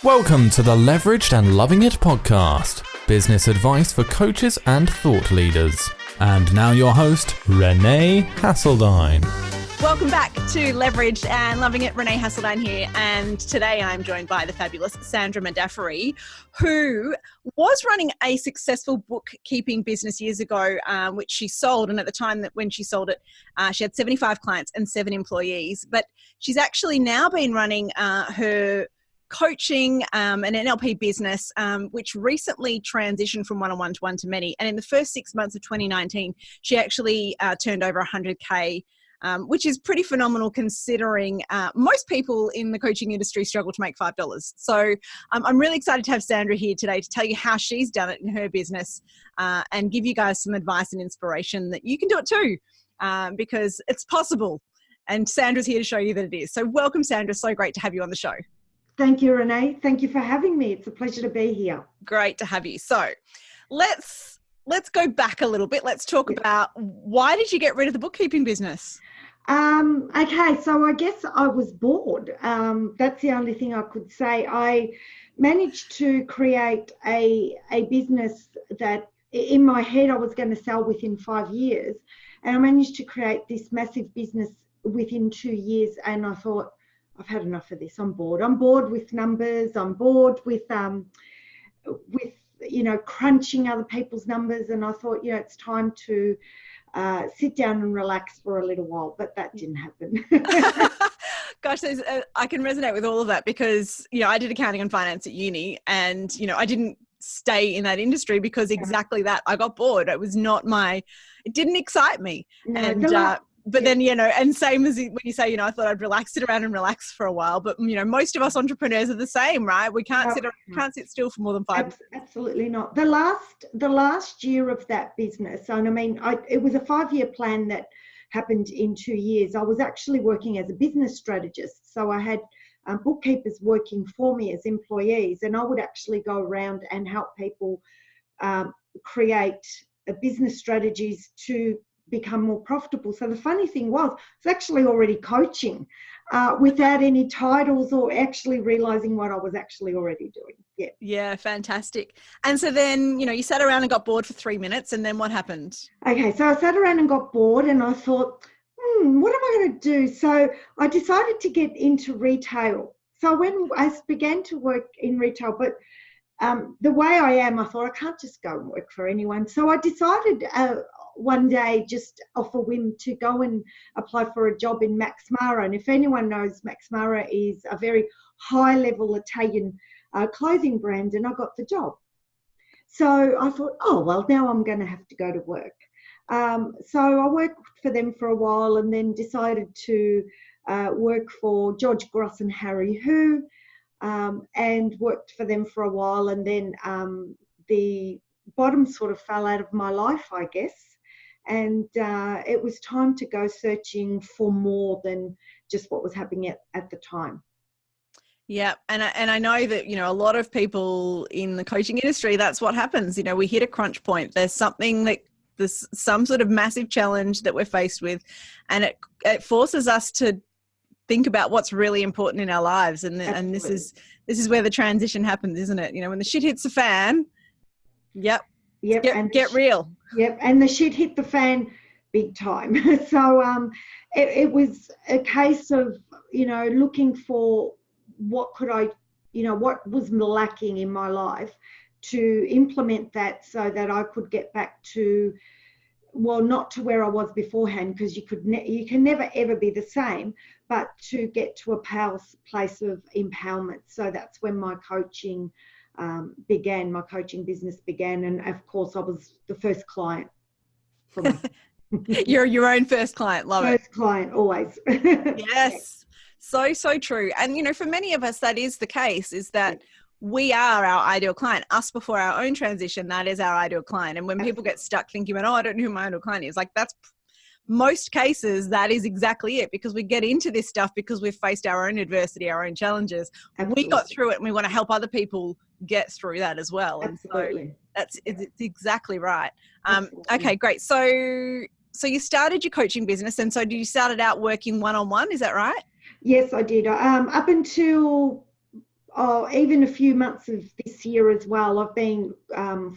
Welcome to the Leveraged and Loving It podcast, business advice for coaches and thought leaders. And now your host, Renee Hasseldine. Welcome back to Leveraged and Loving It. Renee Hasseldine here, and today I'm joined by the fabulous Sandra Madafferi, who was running a successful bookkeeping business years ago, which she sold. And at the time that when she sold it, she had 75 clients and 7 employees. But she's actually now been running her coaching, an NLP business, which recently transitioned from one-on-one to one-to-many. And in the first 6 months of 2019, she actually turned over 100K, which is pretty phenomenal considering most people in the coaching industry struggle to make $5. So I'm really excited to have Sandra here today to tell you how she's done it in her business and give you guys some advice and inspiration that you can do it too, because it's possible. And Sandra's here to show you that it is. So welcome, Sandra. So great to have you on the show. Thank you, Renee. Thank you for having me. It's a pleasure to be here. Great to have you. So let's go back a little bit. Let's talk about, why did you get rid of the bookkeeping business? Okay, so I guess I was bored. That's the only thing I could say. I managed to create a business that in my head I was going to sell within 5 years. And I managed to create this massive business within 2 years. And I thought, I've had enough of this. I'm bored. I'm bored with numbers. I'm bored with crunching other people's numbers. And I thought, it's time to sit down and relax for a little while. But that didn't happen. Gosh, I can resonate with all of that because, I did accounting and finance at uni, and, I didn't stay in that industry because exactly that. I got bored. It was not it didn't excite me. No, but then, and same as when you say, I thought I'd sit around and relax for a while. But, most of us entrepreneurs are the same, right? We can't sit still for more than 5 minutes. Absolutely not. The last year of that business, and it was a 5-year plan that happened in 2 years. I was actually working as a business strategist. So I had bookkeepers working for me as employees, and I would actually go around and help people create business strategies to become more profitable. So the funny thing was, it's actually already coaching without any titles or actually realizing what I was actually already doing. Yeah, fantastic. And so then, you sat around and got bored for 3 minutes, and then what happened? Okay, so I sat around and got bored, and I thought, what am I going to do? So I decided to get into retail. So when I began to work in retail, but the way I am, I thought I can't just go and work for anyone. So I decided one day, just off a whim, to go and apply for a job in Max Mara. And if anyone knows, Max Mara is a very high-level Italian clothing brand, and I got the job. So I thought, now I'm going to have to go to work. So I worked for them for a while, and then decided to work for George Gross and Harry Hu, and worked for them for a while. And then the bottom sort of fell out of my life, I guess. And it was time to go searching for more than just what was happening at the time. Yeah. And I know that, a lot of people in the coaching industry, that's what happens. We hit a crunch point. There's some sort of massive challenge that we're faced with, and it forces us to think about what's really important in our lives. And this is where the transition happens, isn't it? When the shit hits the fan, Yep. Get real. Yep. And the shit hit the fan big time. So it was a case of, looking for what was lacking in my life to implement that so that I could get back to, not to where I was beforehand, because you can never ever be the same, but to get to a place of empowerment. So that's when my coaching my coaching business began. And of course I was the first client for me. You're your own first client. Love it. First client, always. Yes. So true. And, for many of us, that is the case, is that we are our ideal client. Us before our own transition, that is our ideal client. And when people get stuck thinking about, I don't know who my ideal client is, that's most cases, that is exactly it, because we get into this stuff because we've faced our own adversity, our own challenges. Absolutely. We got through it, and we want to help other people get through that as well. Absolutely. And so it's exactly right. Okay, great. So you started your coaching business, and so you started out working one-on-one, is that right? Yes, I did. Up until even a few months of this year as well, I've been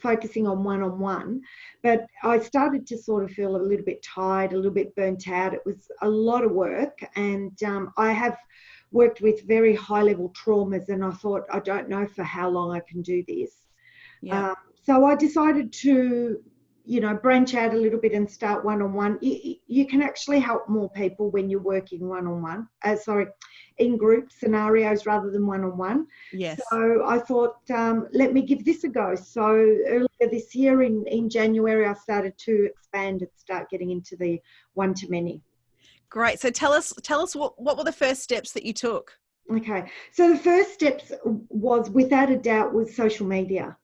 focusing on one-on-one, but I started to sort of feel a little bit tired, a little bit burnt out. It was a lot of work, and I have worked with very high-level traumas, and I thought, I don't know for how long I can do this. Yeah. So I decided to, branch out a little bit and start one-on-one. You can actually help more people when you're working one-on-one, in group scenarios rather than one-on-one. Yes. So I thought, let me give this a go. So earlier this year in January, I started to expand and start getting into the one-to-many. Great. So tell us what were the first steps that you took? Okay. So the first steps was, without a doubt, was social media.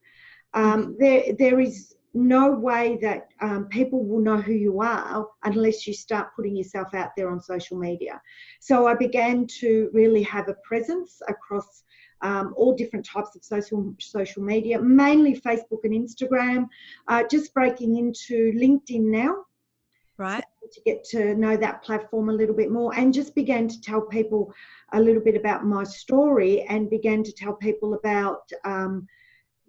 There is no way that people will know who you are unless you start putting yourself out there on social media. So I began to really have a presence across all different types of social media, mainly Facebook and Instagram, just breaking into LinkedIn now. Right. To get to know that platform a little bit more, and just began to tell people a little bit about my story, and began to tell people about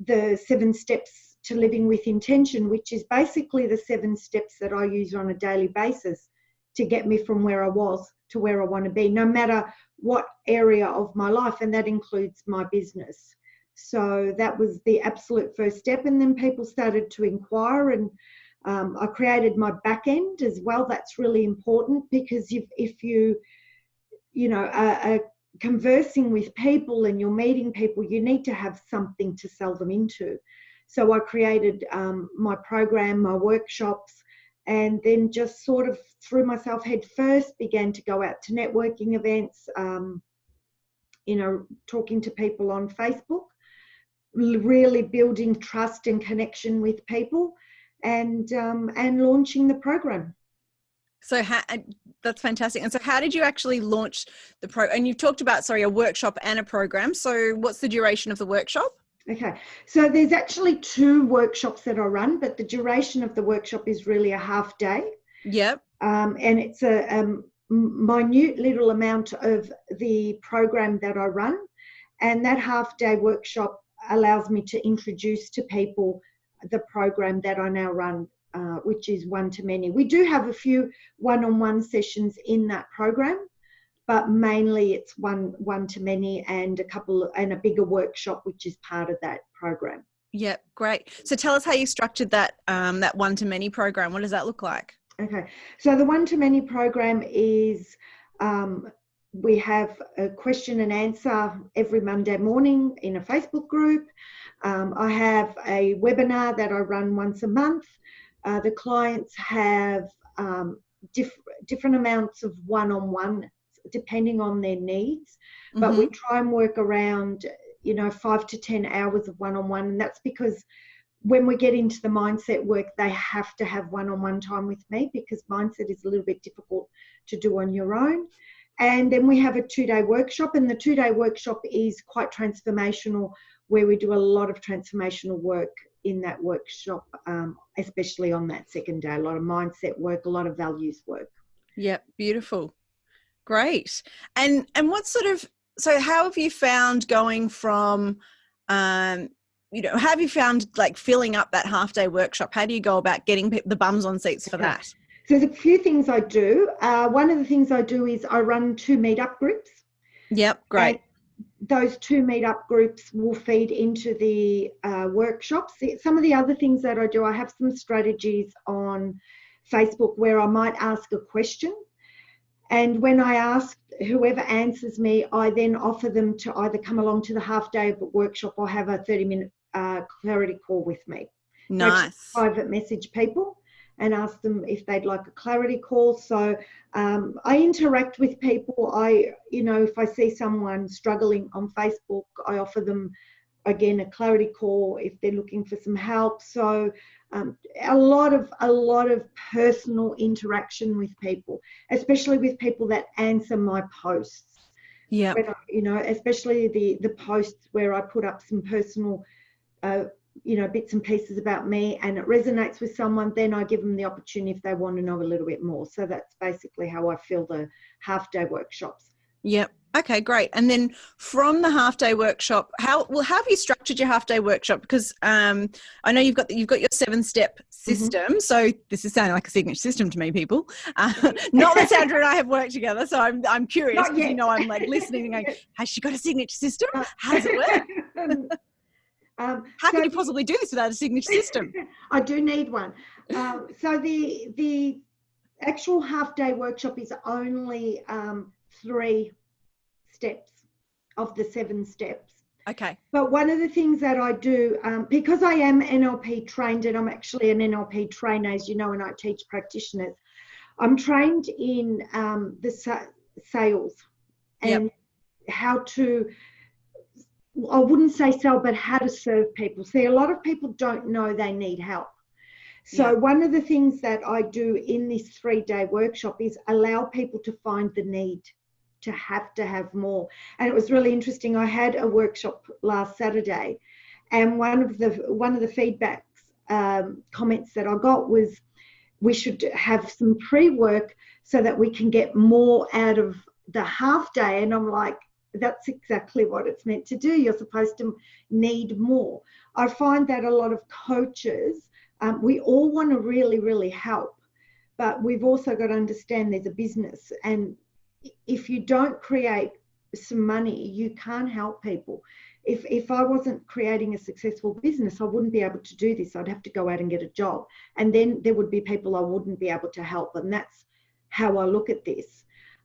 the 7 steps to living with intention, which is basically the 7 steps that I use on a daily basis to get me from where I was to where I want to be, no matter what area of my life, and that includes my business. So that was the absolute first step, and then people started to inquire, and I created my back end as well. That's really important, because if you are conversing with people and you're meeting people, you need to have something to sell them into. So I created my program, my workshops, and then just sort of threw myself head first, began to go out to networking events, talking to people on Facebook, really building trust and connection with people, and launching the program. So that's fantastic. And so how did you actually launch the and you've talked about, a workshop and a program. So what's the duration of the workshop? Okay, so there's actually 2 workshops that I run, but the duration of the workshop is really a half day. Yep. And it's a minute little amount of the program that I run. And that half day workshop allows me to introduce to people the program that I now run, which is one-to-many. We do have a few one-on-one sessions in that program, but mainly it's one-to-many, and a bigger workshop, which is part of that program. Yep, great. So tell us how you structured that that one-to-many program. What does that look like? Okay, so the one-to-many program is we have a question and answer every Monday morning in a Facebook group. I have a webinar that I run once a month. The clients have different amounts of one-on-one depending on their needs, but we try and work around 5 to 10 hours of one-on-one, and that's because when we get into the mindset work, they have to have one-on-one time with me, because mindset is a little bit difficult to do on your own. And then we have a 2-day workshop, and the 2-day workshop is quite transformational, where we do a lot of transformational work in that workshop, especially on that second day. A lot of mindset work, a lot of values work. Yep, beautiful. Great. And what so how have you found going from, how have you found filling up that half day workshop? How do you go about getting the bums on seats for that? So there's a few things I do. One of the things I do is I run 2 meetup groups. Yep, great. And those 2 meetup groups will feed into the workshops. Some of the other things that I do, I have some strategies on Facebook where I might ask a question. And when I ask, whoever answers me, I then offer them to either come along to the half day of the workshop or have a 30-minute clarity call with me. Nice. So I private message people and ask them if they'd like a clarity call. So I interact with people. If I see someone struggling on Facebook, I offer them, again, a clarity call if they're looking for some help. So a lot of personal interaction with people, especially with people that answer my posts. Yeah. Especially the posts where I put up some personal, bits and pieces about me, and it resonates with someone, then I give them the opportunity if they want to know a little bit more. So that's basically how I fill the half-day workshops. Yep. Okay, great. And then from the half day workshop, how have you structured your half day workshop? Because I know you've got your 7-step system. So this is sounding like a signature system to me, people. Not that Sandra and I have worked together, so I'm curious because I'm like listening and going, has she got a signature system? How does it work? How can you possibly do this without a signature system? I do need one. So the actual half day workshop is only 3 steps of the 7 steps. Okay. But one of the things that I do, because I am NLP trained, and I'm actually an NLP trainer, as you know, and I teach practitioners, I'm trained in the sales and how to, I wouldn't say sell, but how to serve people. See, a lot of people don't know they need help. So one of the things that I do in this 3-day workshop is allow people to find the need to have more. And it was really interesting. I had a workshop last Saturday, and one of the feedbacks comments that I got was we should have some pre-work so that we can get more out of the half day. And I'm like, that's exactly what it's meant to do. You're supposed to need more. I find that a lot of coaches, we all want to really, really help, but we've also got to understand there's a business, and if you don't create some money, you can't help people. If I wasn't creating a successful business, I wouldn't be able to do this. I'd have to go out and get a job, and then there would be people I wouldn't be able to help, and that's how I look at this.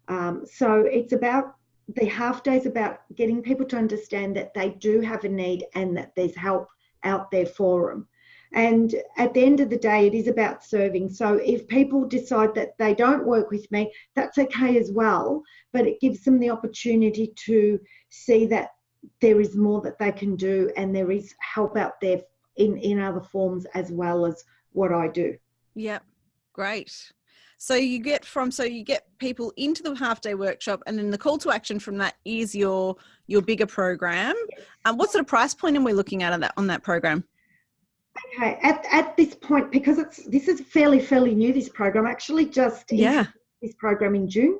So it's about, the half day is about getting people to understand that they do have a need and that there's help out there for them. And at the end of the day, it is about serving. So if people decide that they don't work with me, that's okay as well. But it gives them the opportunity to see that there is more that they can do, and there is help out there in other forms as well as what I do. Yeah, great. So you get people into the half day workshop, and then the call to action from that is your bigger program. What sort of price point are we looking at on that program? Okay, at this point, because this is fairly new, this program, actually just introduced this program in June.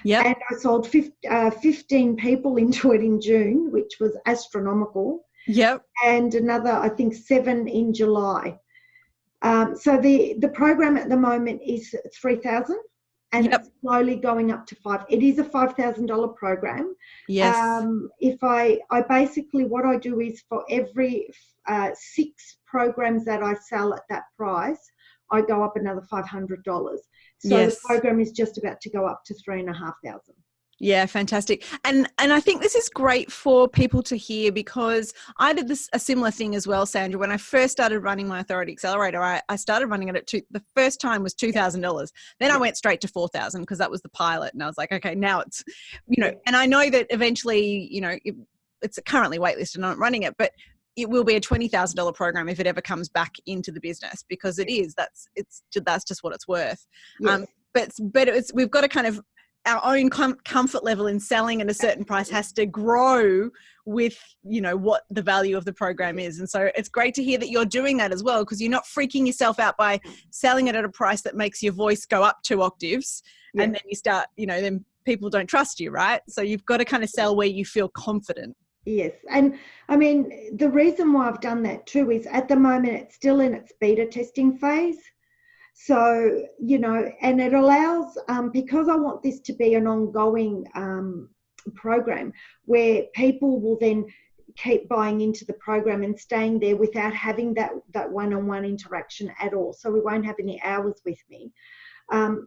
Yeah. And I sold 15 people into it in June, which was astronomical. Yep. And another, I think, 7 in July. So the program at the moment is $3,000, and it's slowly going up to $5,000. It is a $5,000 program. Yes. If I basically, what I do is for every 6 programs that I sell at that price, I go up another $500. So the program is just about to go up to $3,500. Yeah, fantastic. And I think this is great for people to hear, because I did a similar thing as well, Sandra. When I first started running my Authority Accelerator, I started running it at the first time was $2,000. Then I went straight to $4,000 because that was the pilot. And I was like, okay, now it's, and I know that eventually, it's currently waitlisted and I'm not running it, but it will be a $20,000 program if it ever comes back into the business, because that's just what it's worth. Yes. But we've got to kind of, our own comfort level in selling at a certain price has to grow with, what the value of the program is. And so it's great to hear that you're doing that as well, because you're not freaking yourself out by selling it at a price that makes your voice go up 2 octaves. Yeah. And then you start, then people don't trust you, right? So you've got to kind of sell where you feel confident. Yes. And I mean, the reason why I've done that too is at the moment it's still in its beta testing phase. So, and it allows, because I want this to be an ongoing program where people will then keep buying into the program and staying there without having that one-on-one interaction at all. So we won't have any hours with me. I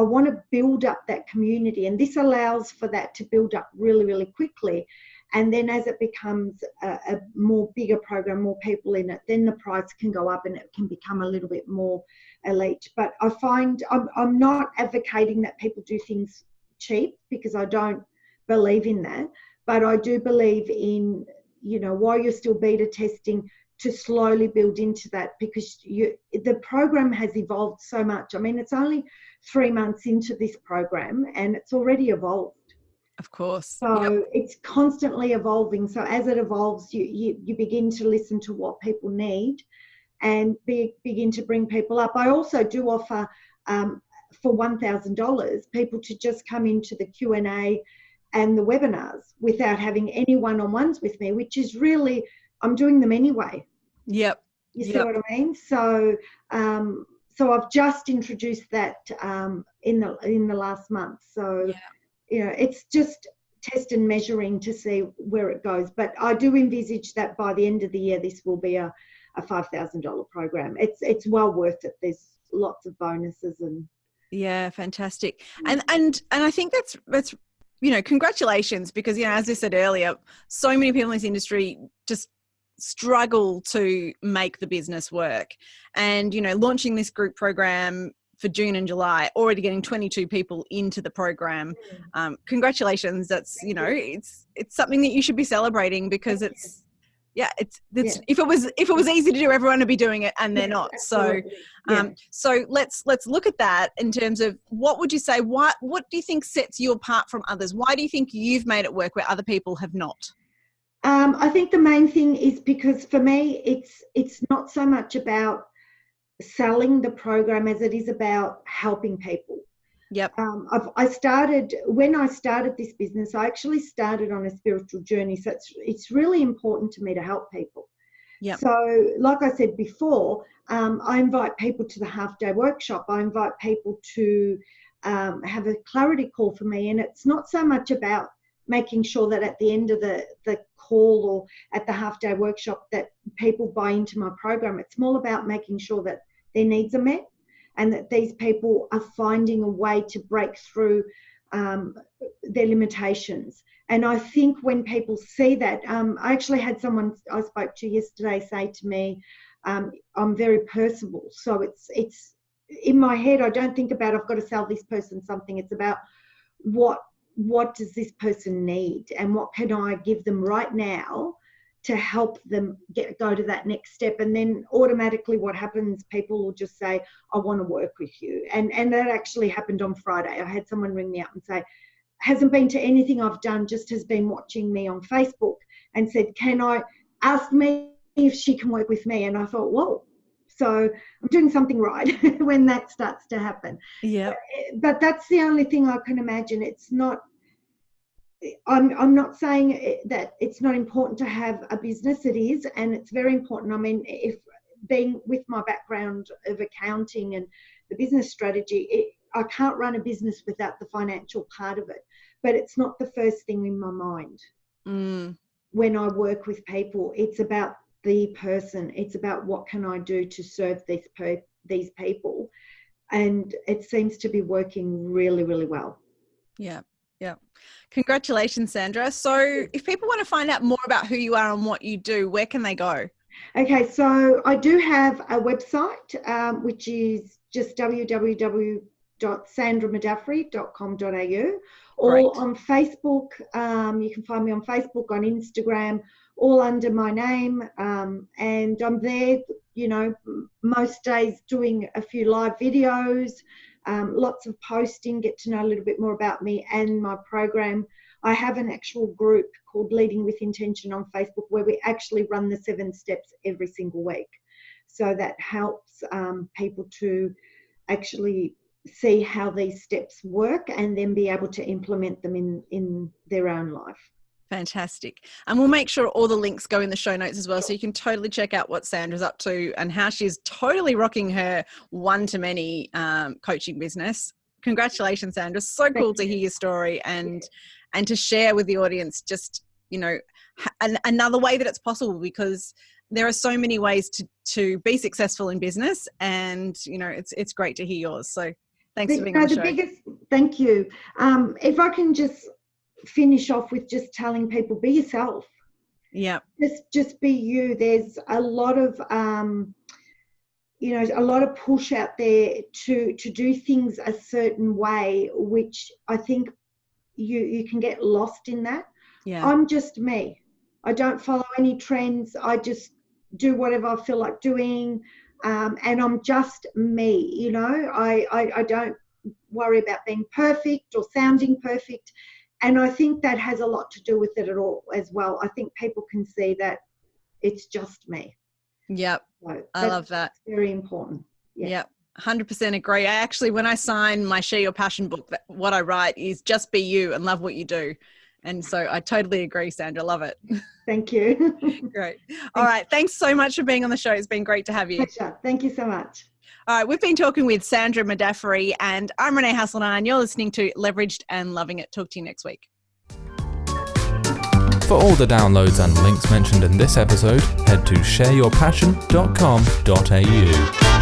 want to build up that community, and this allows for that to build up really, really quickly. And then as it becomes a more bigger program, more people in it, then the price can go up and it can become a little bit more elite. But I find I'm not advocating that people do things cheap, because I don't believe in that. But I do believe in, while you're still beta testing, to slowly build into that, because the program has evolved so much. I mean, it's only 3 months into this program and it's already evolved. Of course. So it's constantly evolving. So as it evolves, you begin to listen to what people need and begin to bring people up. I also do offer for $1,000 people to just come into the Q&A and the webinars without having any one-on-ones with me, which is really, I'm doing them anyway. Yep. You see what I mean? So, so I've just introduced that in the last month. So, it's just test and measuring to see where it goes. But I do envisage that by the end of the year, this will be a $5,000 program. It's well worth it. There's lots of bonuses and. Yeah, fantastic. And I think that's congratulations, because as I said earlier, so many people in this industry just struggle to make the business work. And launching this group program for June and July, already getting 22 people into the program. Congratulations. That's it's something that you should be celebrating, because it's if it was easy to do, everyone would be doing it, and they're not. Absolutely. So let's look at that in terms of, what would you say, what do you think sets you apart from others? Why do you think you've made it work where other people have not? I think the main thing is because for me, it's not so much about selling the program as it is about helping people. Yep. When I started this business, I actually started on a spiritual journey. So it's really important to me to help people. Yep. So like I said before, I invite people to the half-day workshop. I invite people to have a clarity call for me. And it's not so much about making sure that at the end of the call or at the half-day workshop that people buy into my program. It's more about making sure that their needs are met, and that these people are finding a way to break through their limitations. And I think when people see that, I actually had someone I spoke to yesterday say to me, I'm very personable. So it's in my head, I don't think about I've got to sell this person something. It's about what does this person need, and what can I give them right now to help them go to that next step. And then automatically what happens, people will just say, I want to work with you. And that actually happened on Friday. I had someone ring me up and say, hasn't been to anything I've done, just has been watching me on Facebook, and said, can I ask me if she can work with me? And I thought, whoa, so I'm doing something right when that starts to happen. Yeah. But that's the only thing I can imagine. It's not, I'm not saying that it's not important to have a business. It is, and it's very important. I mean, if being with my background of accounting and the business strategy, I can't run a business without the financial part of it. But it's not the first thing in my mind. When I work with people, it's about the person. It's about what can I do to serve these people, and it seems to be working really, really well. Yeah. Yeah. Congratulations, Sandra. So if people want to find out more about who you are and what you do, where can they go? Okay, so I do have a website, which is just www.sandramadafferi.com.au, or on Facebook. You can find me on Facebook, on Instagram, all under my name. And I'm there, most days doing a few live videos, lots of posting, get to know a little bit more about me and my program. I have an actual group called Leading with Intention on Facebook, where we actually run the 7 steps every single week. So that helps people to actually see how these steps work and then be able to implement them in their own life. Fantastic. And we'll make sure all the links go in the show notes as well, so you can totally check out what Sandra's up to and how she's totally rocking her one-to-many coaching business. Congratulations, Sandra. So cool to hear your story and to share with the audience just, another way that it's possible, because there are so many ways to be successful in business, and, it's great to hear yours. So thanks for being on the show. Thank you. If I can just finish off with just telling people, be yourself. Yeah. Just be you. There's a lot of a lot of push out there to do things a certain way, which I think you can get lost in that. Yeah. I'm just me. I don't follow any trends. I just do whatever I feel like doing, and I'm just me. I don't worry about being perfect or sounding perfect. And I think that has a lot to do with it at all as well. I think people can see that it's just me. Yep. So I love that. Very important. Yeah. Yep. 100% agree. I actually, when I sign my Share Your Passion book, what I write is just be you and love what you do. And so I totally agree, Sandra. Love it. Thank you. Great. All right. Thanks so much for being on the show. It's been great to have you. Pleasure. Thank you so much. All right. We've been talking with Sandra Madafferi, and I'm Renee Hasseldine. You're listening to Leveraged and Loving It. Talk to you next week. For all the downloads and links mentioned in this episode, head to shareyourpassion.com.au.